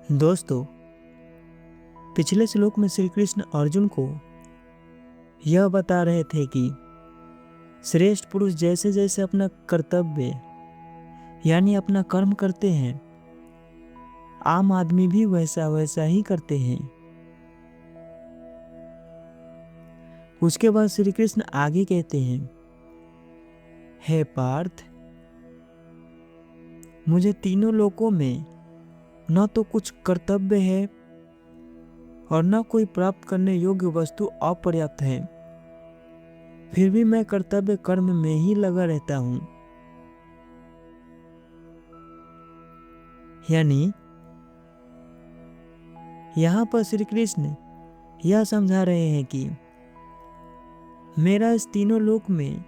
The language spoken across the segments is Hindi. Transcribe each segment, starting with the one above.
दोस्तों, पिछले श्लोक में श्री कृष्ण अर्जुन को यह बता रहे थे कि श्रेष्ठ पुरुष जैसे जैसे अपना कर्तव्य यानी अपना कर्म करते हैं, आम आदमी भी वैसा वैसा ही करते हैं। उसके बाद श्री कृष्ण आगे कहते हैं, हे पार्थ, मुझे तीनों लोकों में न तो कुछ कर्तव्य है और न कोई प्राप्त करने योग्य वस्तु अपर्याप्त है, फिर भी मैं कर्तव्य कर्म में ही लगा रहता हूं। यानी यहां पर श्री कृष्ण यह समझा रहे हैं कि मेरा इस तीनों लोक में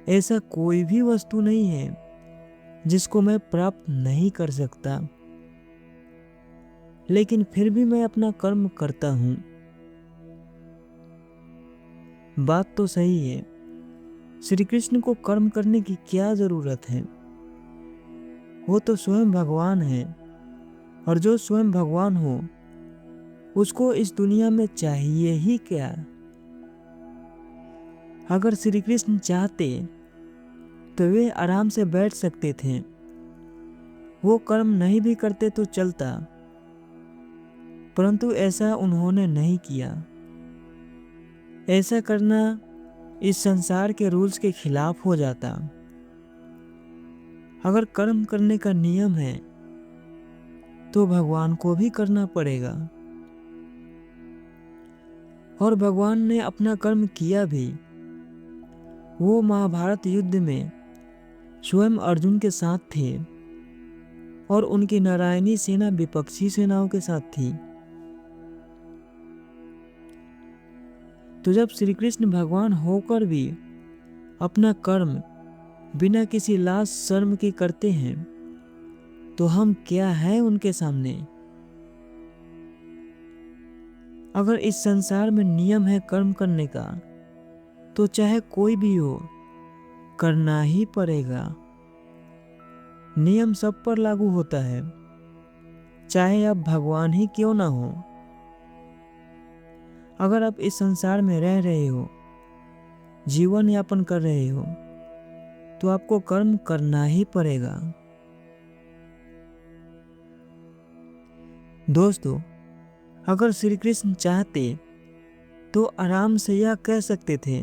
ऐसा कोई भी वस्तु नहीं है जिसको मैं प्राप्त नहीं कर सकता, लेकिन फिर भी मैं अपना कर्म करता हूं। बात तो सही है, श्री कृष्ण को कर्म करने की क्या जरूरत है? वो तो स्वयं भगवान है, और जो स्वयं भगवान हो उसको इस दुनिया में चाहिए ही क्या? अगर श्री कृष्ण चाहते तो वे आराम से बैठ सकते थे, वो कर्म नहीं भी करते तो चलता, परंतु ऐसा उन्होंने नहीं किया। ऐसा करना इस संसार के रूल्स के खिलाफ हो जाता। अगर कर्म करने का नियम है तो भगवान को भी करना पड़ेगा, और भगवान ने अपना कर्म किया भी। वो महाभारत युद्ध में स्वयं अर्जुन के साथ थे और उनकी नारायणी सेना विपक्षी सेनाओं के साथ थी। तो जब श्री कृष्ण भगवान होकर भी अपना कर्म बिना किसी लाज शर्म के करते हैं, तो हम क्या हैं उनके सामने? अगर इस संसार में नियम है कर्म करने का, तो चाहे कोई भी हो, करना ही पड़ेगा। नियम सब पर लागू होता है, चाहे आप भगवान ही क्यों ना हो। अगर आप इस संसार में रह रहे हो, जीवन यापन कर रहे हो, तो आपको कर्म करना ही पड़ेगा। दोस्तों, अगर श्री कृष्ण चाहते तो आराम से यह कह सकते थे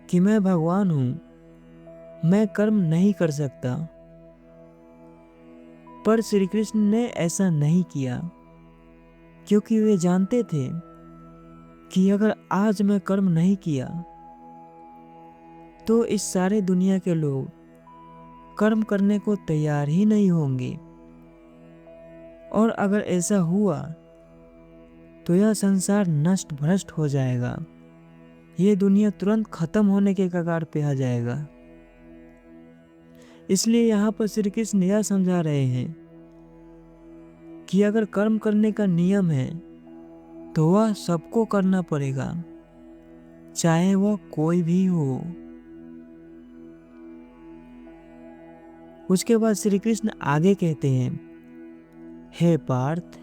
कि मैं भगवान हूं, मैं कर्म नहीं कर सकता। पर श्री कृष्ण ने ऐसा नहीं किया, क्योंकि वे जानते थे कि अगर आज मैं कर्म नहीं किया तो इस सारे दुनिया के लोग कर्म करने को तैयार ही नहीं होंगे, और अगर ऐसा हुआ तो यह संसार नष्ट भ्रष्ट हो जाएगा। ये दुनिया तुरंत खत्म होने के कगार पे आ जाएगा। इसलिए यहाँ पर श्री कृष्ण यह समझा रहे हैं कि अगर कर्म करने का नियम है तो वह सबको करना पड़ेगा, चाहे वह कोई भी हो। उसके बाद श्री कृष्ण आगे कहते हैं, हे पार्थ,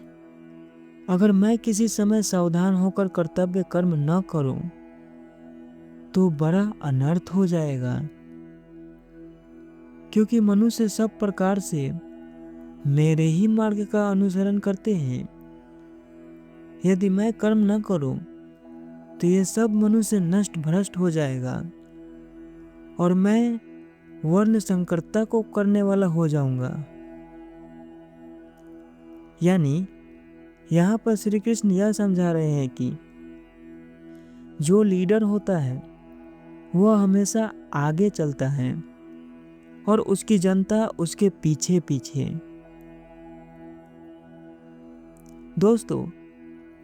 अगर मैं किसी समय सावधान होकर कर्तव्य कर्म न करूं तो बड़ा अनर्थ हो जाएगा, क्योंकि मनुष्य सब प्रकार से मेरे ही मार्ग का अनुसरण करते हैं। यदि मैं कर्म न करूं तो ये सब मनुष्य नष्ट भ्रष्ट हो जाएगा, और मैं वर्ण संकरता को करने वाला हो जाऊंगा। यानी यहाँ पर श्री कृष्ण यह समझा रहे हैं कि जो लीडर होता है वह हमेशा आगे चलता है और उसकी जनता उसके पीछे पीछे। दोस्तों,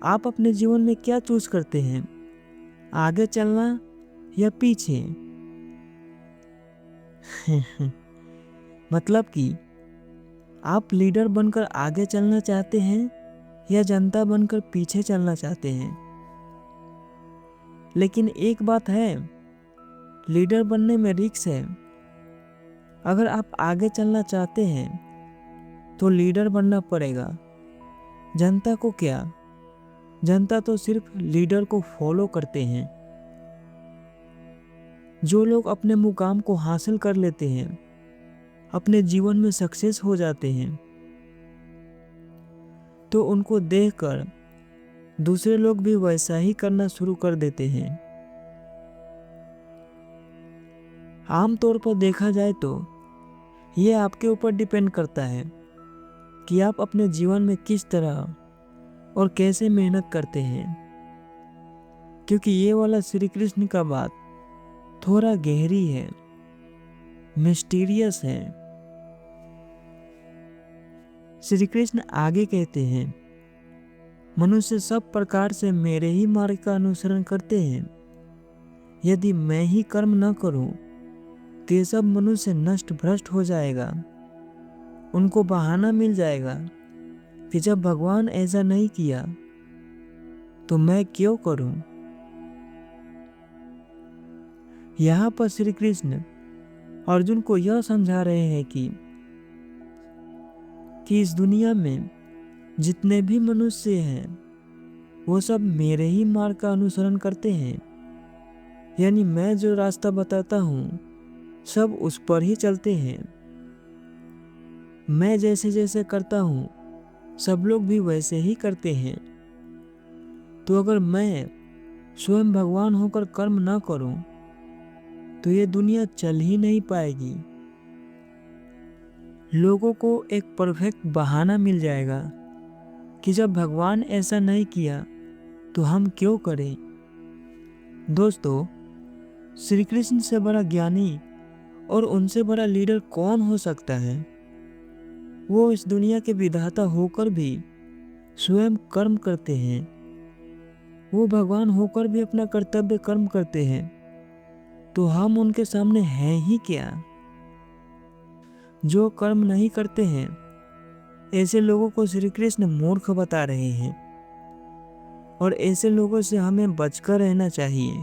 आप अपने जीवन में क्या चूज करते हैं, आगे चलना या पीछे? मतलब कि आप लीडर बनकर आगे चलना चाहते हैं या जनता बनकर पीछे चलना चाहते हैं? लेकिन एक बात है, लीडर बनने में रिस्क है। अगर आप आगे चलना चाहते हैं तो लीडर बनना पड़ेगा, जनता को क्या, जनता तो सिर्फ लीडर को फॉलो करते हैं। जो लोग अपने मुकाम को हासिल कर लेते हैं, अपने जीवन में सक्सेस हो जाते हैं, तो उनको देखकर दूसरे लोग भी वैसा ही करना शुरू कर देते हैं। आमतौर पर देखा जाए तो ये आपके ऊपर डिपेंड करता है कि आप अपने जीवन में किस तरह और कैसे मेहनत करते हैं, क्योंकि ये वाला श्री कृष्ण का बात थोड़ा गहरी है, मिस्टीरियस है। श्री कृष्ण आगे कहते हैं, मनुष्य सब प्रकार से मेरे ही मार्ग का अनुसरण करते हैं। यदि मैं ही कर्म न करूं तो ये सब मनुष्य नष्ट भ्रष्ट हो जाएगा। उनको बहाना मिल जाएगा कि जब भगवान ऐसा नहीं किया तो मैं क्यों करूं। यहाँ पर श्री कृष्ण अर्जुन को यह समझा रहे हैं कि इस दुनिया में जितने भी मनुष्य हैं वो सब मेरे ही मार्ग का अनुसरण करते हैं। यानी मैं जो रास्ता बताता हूँ सब उस पर ही चलते हैं। मैं जैसे जैसे करता हूँ सब लोग भी वैसे ही करते हैं। तो अगर मैं स्वयं भगवान होकर कर्म ना करूं तो ये दुनिया चल ही नहीं पाएगी। लोगों को एक परफेक्ट बहाना मिल जाएगा कि जब भगवान ऐसा नहीं किया तो हम क्यों करें। दोस्तों, श्री कृष्ण से बड़ा ज्ञानी और उनसे बड़ा लीडर कौन हो सकता है। वो इस दुनिया के विधाता होकर भी स्वयं कर्म करते हैं। वो भगवान होकर भी अपना कर्तव्य कर्म करते हैं। तो हम उनके सामने हैं ही क्या। जो कर्म नहीं करते हैं ऐसे लोगों को श्री कृष्ण मूर्ख बता रहे हैं और ऐसे लोगों से हमें बचकर रहना चाहिए।